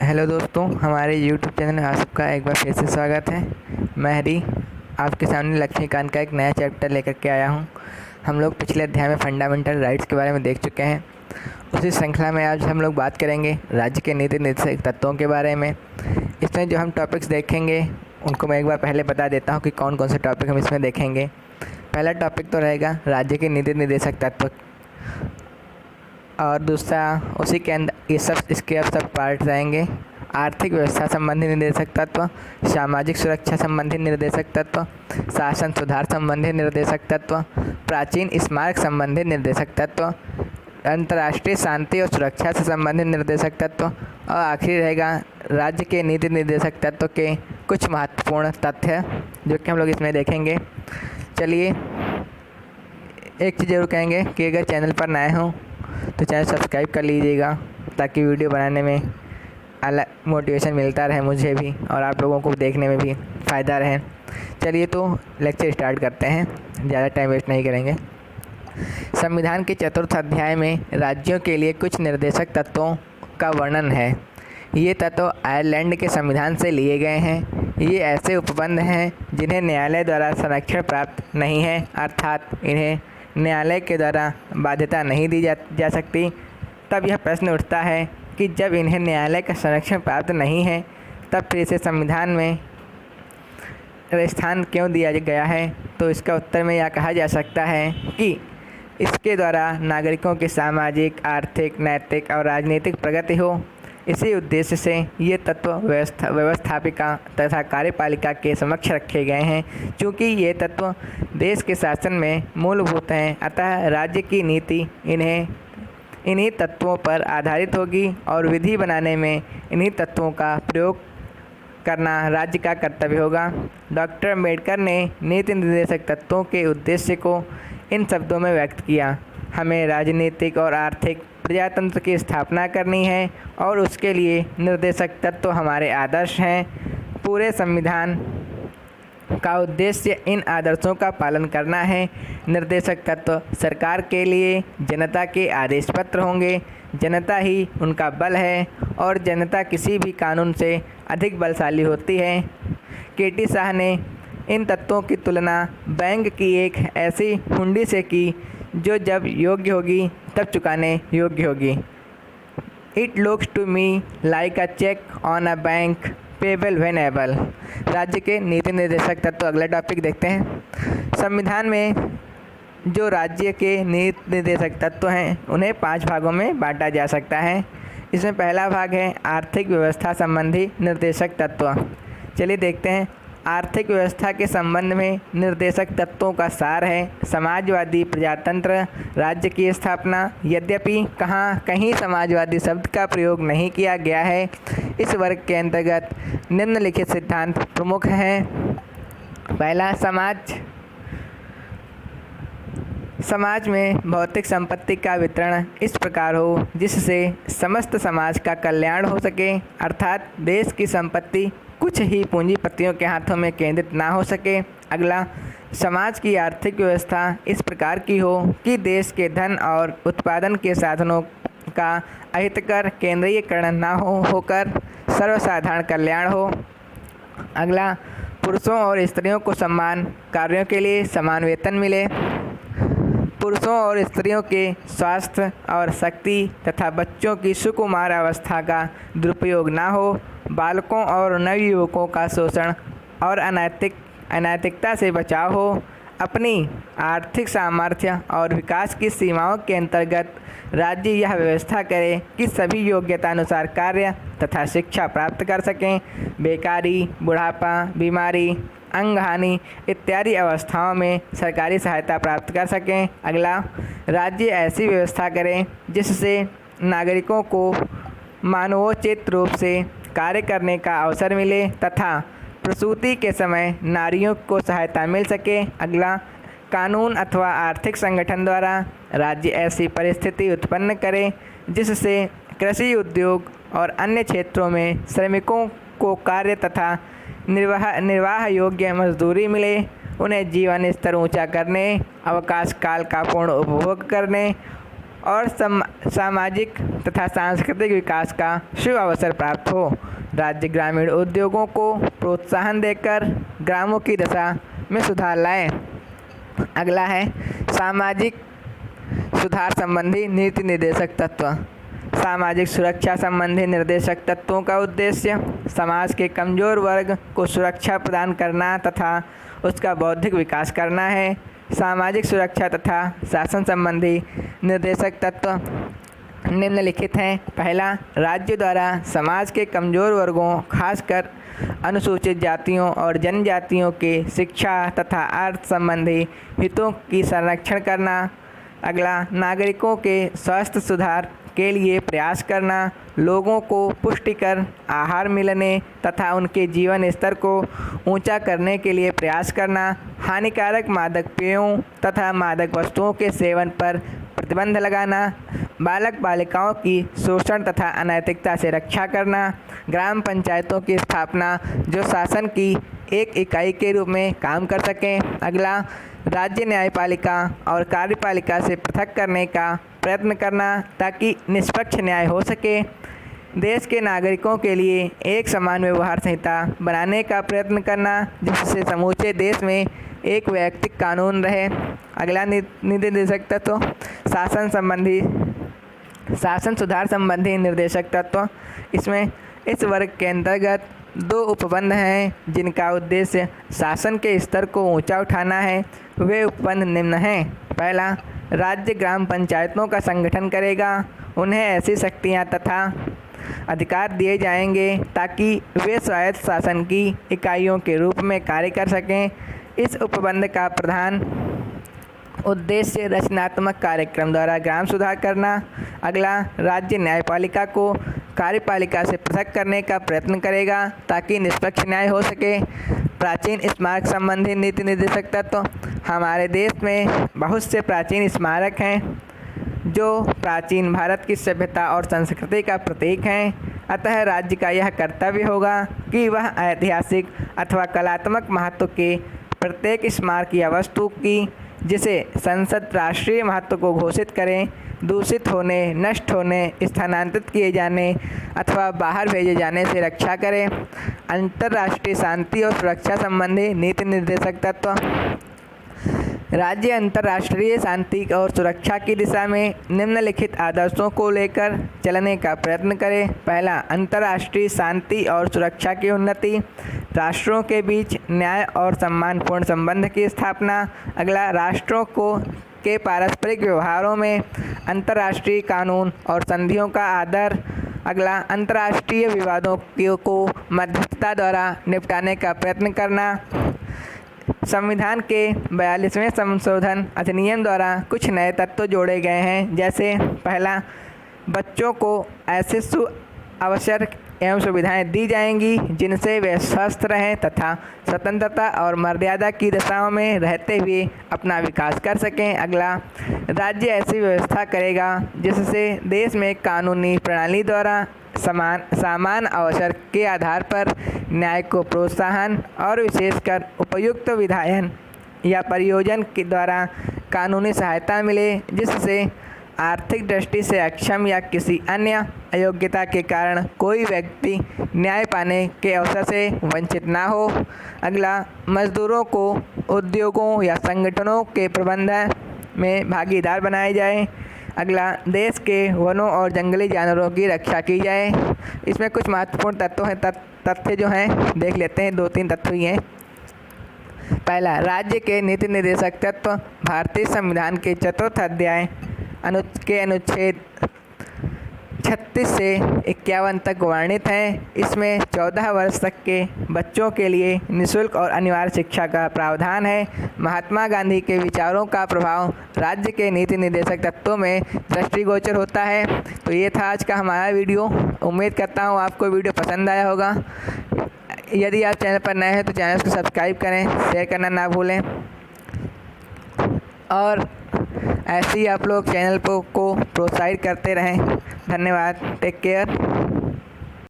Hello दोस्तों, हमारे YouTube channel में आप सबका एक बार फिर से स्वागत है। मैं हरी आपके सामने लक्ष्मीकांत का एक नया चैप्टर लेकर के आया हूं। हम लोग पिछले अध्याय में फंडामेंटल राइट्स के बारे में देख चुके हैं। उसी श्रृंखला में आज हम लोग बात करेंगे राज्य के नीति निर्देशक तत्वों के बारे में। इसमें जो हम टॉपिक्स देखेंगे उनको मैं एक बार पहले बता देता हूँ कि कौन कौन से टॉपिक हम इसमें देखेंगे। पहला टॉपिक तो रहेगा राज्य के नीति निर्देशक तत्व, और दूसरा उसी के अंदर इसके अब सब पार्ट रहेंगे। आर्थिक व्यवस्था संबंधी निर्देशक तत्व, सामाजिक सुरक्षा संबंधी निर्देशक तत्व, शासन सुधार संबंधी निर्देशक तत्व, प्राचीन स्मारक संबंधी निर्देशक तत्व, अंतर्राष्ट्रीय शांति और सुरक्षा से संबंधित निर्देशक तत्व, और आखिरी रहेगा राज्य के नीति निर्देशक तत्व के कुछ महत्वपूर्ण तथ्य जो कि हम लोग इसमें देखेंगे। चलिए, एक चीज़ जरूर कहेंगे कि अगर चैनल पर नए हों तो चैनल सब्सक्राइब कर लीजिएगा ताकि वीडियो बनाने में अलग मोटिवेशन मिलता रहे मुझे भी और आप लोगों को देखने में भी फ़ायदा रहे। चलिए तो लेक्चर स्टार्ट करते हैं, ज़्यादा टाइम वेस्ट नहीं करेंगे। संविधान के चतुर्थ अध्याय में राज्यों के लिए कुछ निर्देशक तत्वों का वर्णन है। ये तत्व आयरलैंड के संविधान से लिए गए हैं। ये ऐसे उपबंध हैं जिन्हें न्यायालय द्वारा संरक्षण प्राप्त नहीं है, अर्थात इन्हें न्यायालय के द्वारा बाध्यता नहीं दी जा सकती। तब यह प्रश्न उठता है कि जब इन्हें न्यायालय का संरक्षण प्राप्त नहीं है तब फिर इसे संविधान में स्थान क्यों दिया गया है। तो इसका उत्तर में यह कहा जा सकता है कि इसके द्वारा नागरिकों की सामाजिक, आर्थिक, नैतिक और राजनीतिक प्रगति हो। इसी उद्देश्य से ये तत्व व्यवस्थापिका तथा कार्यपालिका के समक्ष रखे गए हैं। चूँकि ये तत्व देश के शासन में मूलभूत हैं, अतः राज्य की नीति इन्हीं तत्वों पर आधारित होगी और विधि बनाने में इन्हीं तत्वों का प्रयोग करना राज्य का कर्तव्य होगा। डॉक्टर अम्बेडकर ने नीति निर्देशक तत्वों के उद्देश्य को इन शब्दों में व्यक्त किया: हमें राजनीतिक और आर्थिक प्रजातंत्र की स्थापना करनी है और उसके लिए निर्देशक तत्व हमारे आदर्श हैं। पूरे संविधान का उद्देश्य इन आदर्शों का पालन करना है। निर्देशक तत्व सरकार के लिए जनता के आदेश पत्र होंगे। जनता ही उनका बल है और जनता किसी भी कानून से अधिक बलशाली होती है। केटी शाह ने इन तत्वों की तुलना बैंक की एक ऐसी हुंडी से की जो जब योग्य होगी तब चुकाने योग्य होगी। It looks to me like a cheque on a bank payable when able. राज्य के नीति निर्देशक तत्व, अगला टॉपिक देखते हैं। संविधान में जो राज्य के नीति निर्देशक तत्व हैं उन्हें 5 भागों में बांटा जा सकता है। इसमें पहला भाग है आर्थिक व्यवस्था संबंधी निर्देशक तत्व। चलिए देखते हैं। आर्थिक व्यवस्था के संबंध में निर्देशक तत्वों का सार है समाजवादी प्रजातंत्र राज्य की स्थापना। यद्यपि कहीं समाजवादी शब्द का प्रयोग नहीं किया गया है। इस वर्ग के अंतर्गत निम्नलिखित सिद्धांत प्रमुख हैं। पहला, समाज में भौतिक संपत्ति का वितरण इस प्रकार हो जिससे समस्त समाज का कल्याण हो सके, अर्थात देश की संपत्ति कुछ ही पूंजीपतियों के हाथों में केंद्रित ना हो सके। अगला, समाज की आर्थिक व्यवस्था इस प्रकार की हो कि देश के धन और उत्पादन के साधनों का अहितकर केंद्रीयकरण ना होकर सर्वसाधारण कल्याण हो। अगला, पुरुषों और स्त्रियों को समान कार्यों के लिए समान वेतन मिले। पुरुषों और स्त्रियों के स्वास्थ्य और शक्ति तथा बच्चों की सुकुमार अवस्था का दुरुपयोग ना हो। बालकों और नवयुवकों का शोषण और अनैतिकता से बचाव हो। अपनी आर्थिक सामर्थ्य और विकास की सीमाओं के अंतर्गत राज्य यह व्यवस्था करे कि सभी योग्यता अनुसार कार्य तथा शिक्षा प्राप्त कर सकें। बेकारी, बुढ़ापा, बीमारी, अंगहानि इत्यादि अवस्थाओं में सरकारी सहायता प्राप्त कर सकें। अगला, राज्य ऐसी व्यवस्था करें जिससे नागरिकों को मानवोचित रूप से कार्य करने का अवसर मिले तथा प्रसूति के समय नारियों को सहायता मिल सके। अगला, कानून अथवा आर्थिक संगठन द्वारा राज्य ऐसी परिस्थिति उत्पन्न करे जिससे कृषि, उद्योग और अन्य क्षेत्रों में श्रमिकों को कार्य तथा निर्वाह योग्य मजदूरी मिले, उन्हें जीवन स्तर ऊंचा करने, अवकाश काल का पूर्ण उपभोग करने और सामाजिक तथा सांस्कृतिक विकास का शुभ अवसर प्राप्त हो। राज्य ग्रामीण उद्योगों को प्रोत्साहन देकर ग्रामों की दशा में सुधार लाए। अगला है सामाजिक सुधार संबंधी नीति निर्देशक तत्व। सामाजिक सुरक्षा संबंधी निर्देशक तत्वों का उद्देश्य समाज के कमज़ोर वर्ग को सुरक्षा प्रदान करना तथा उसका बौद्धिक विकास करना है। सामाजिक सुरक्षा तथा शासन संबंधी निर्देशक तत्व निम्नलिखित हैं। पहला, राज्य द्वारा समाज के कमज़ोर वर्गों खासकर अनुसूचित जातियों और जनजातियों के शिक्षा तथा अर्थ संबंधी हितों की संरक्षण करना। अगला, नागरिकों के स्वास्थ्य सुधार के लिए प्रयास करना, लोगों को पुष्टिकर आहार मिलने तथा उनके जीवन स्तर को ऊंचा करने के लिए प्रयास करना, हानिकारक मादक पेयों तथा मादक वस्तुओं के सेवन पर प्रतिबंध लगाना, बालक बालिकाओं की शोषण तथा अनैतिकता से रक्षा करना, ग्राम पंचायतों की स्थापना जो शासन की एक इकाई के रूप में काम कर सकें। अगला, राज्य न्यायपालिका और कार्यपालिका से पृथक करने का प्रयत्न करना ताकि निष्पक्ष न्याय हो सके। देश के नागरिकों के लिए एक समान व्यवहार संहिता बनाने का प्रयत्न करना जिससे समूचे देश में एक वैयक्तिक कानून रहे। अगला नीति निर्देशक तत्व शासन सुधार संबंधी निर्देशक तत्व। इसमें इस वर्ग के अंतर्गत 2 उपबंध हैं जिनका उद्देश्य शासन के स्तर को ऊंचा उठाना है। वे उपबंध निम्न हैं। पहला, राज्य ग्राम पंचायतों का संगठन करेगा। उन्हें ऐसी शक्तियां तथा अधिकार दिए जाएंगे ताकि वे स्वायत्त शासन की इकाइयों के रूप में कार्य कर सकें। इस उपबंध का प्रधान उद्देश्य रचनात्मक कार्यक्रम द्वारा ग्राम सुधार करना। अगला, राज्य न्यायपालिका को कार्यपालिका से पृथक करने का प्रयत्न करेगा ताकि निष्पक्ष न्याय हो सके। प्राचीन स्मारक संबंधी नीति निर्देशक तत्व। हमारे देश में बहुत से प्राचीन स्मारक हैं जो प्राचीन भारत की सभ्यता और संस्कृति का प्रतीक हैं। अतः राज्य का यह कर्तव्य होगा कि वह ऐतिहासिक अथवा कलात्मक महत्व के प्रत्येक स्मारक या वस्तु की जिसे संसद राष्ट्रीय महत्व को घोषित करें, दूषित होने, नष्ट होने, स्थानांतरित किए जाने अथवा बाहर भेजे जाने से रक्षा करें। अंतर्राष्ट्रीय शांति और सुरक्षा संबंधी नीति निर्देशक तत्व। राज्य अंतर्राष्ट्रीय शांति और सुरक्षा की दिशा में निम्नलिखित आदर्शों को लेकर चलने का प्रयत्न करें। पहला, अंतर्राष्ट्रीय शांति और सुरक्षा की उन्नति, राष्ट्रों के बीच न्याय और सम्मानपूर्ण संबंध की स्थापना। अगला, राष्ट्रों के पारस्परिक व्यवहारों में अंतर्राष्ट्रीय कानून और संधियों का आदर। अगला, अंतर्राष्ट्रीय विवादों को मध्यस्थता द्वारा निपटाने का प्रयत्न करना। संविधान के 42वें संशोधन अधिनियम द्वारा कुछ नए तत्व जोड़े गए हैं, जैसे पहला, बच्चों को ऐसे अवसर एवं सुविधाएं दी जाएंगी जिनसे वे स्वस्थ रहें तथा स्वतंत्रता और मर्यादा की दशाओं में रहते हुए अपना विकास कर सकें। अगला, राज्य ऐसी व्यवस्था करेगा जिससे देश में कानूनी प्रणाली द्वारा समान अवसर के आधार पर न्याय को प्रोत्साहन और विशेषकर उपयुक्त विधायन या परियोजन के द्वारा कानूनी सहायता मिले जिससे आर्थिक दृष्टि से अक्षम या किसी अन्य अयोग्यता के कारण कोई व्यक्ति न्याय पाने के अवसर से वंचित ना हो। अगला, मजदूरों को उद्योगों या संगठनों के प्रबंधन में भागीदार बनाए जाए। अगला, देश के वनों और जंगली जानवरों की रक्षा की जाए। इसमें कुछ महत्वपूर्ण तथ्य जो हैं देख लेते हैं। 2-3 तथ्य ही हैं। पहला, राज्य के नीति निर्देशक तत्व भारतीय संविधान के 4th अध्याय के अनुच्छेद 36 से 51 तक वर्णित हैं। इसमें 14 वर्ष तक के बच्चों के लिए निःशुल्क और अनिवार्य शिक्षा का प्रावधान है। महात्मा गांधी के विचारों का प्रभाव राज्य के नीति निर्देशक तत्वों में दृष्टिगोचर होता है। तो ये था आज का हमारा वीडियो। उम्मीद करता हूँ आपको वीडियो पसंद आया होगा। यदि आप चैनल पर नए हैं तो चैनल को सब्सक्राइब करें, शेयर करना ना भूलें और ऐसे ही आप लोग चैनल को प्रोत्साहित करते रहें। धन्यवाद। Take care.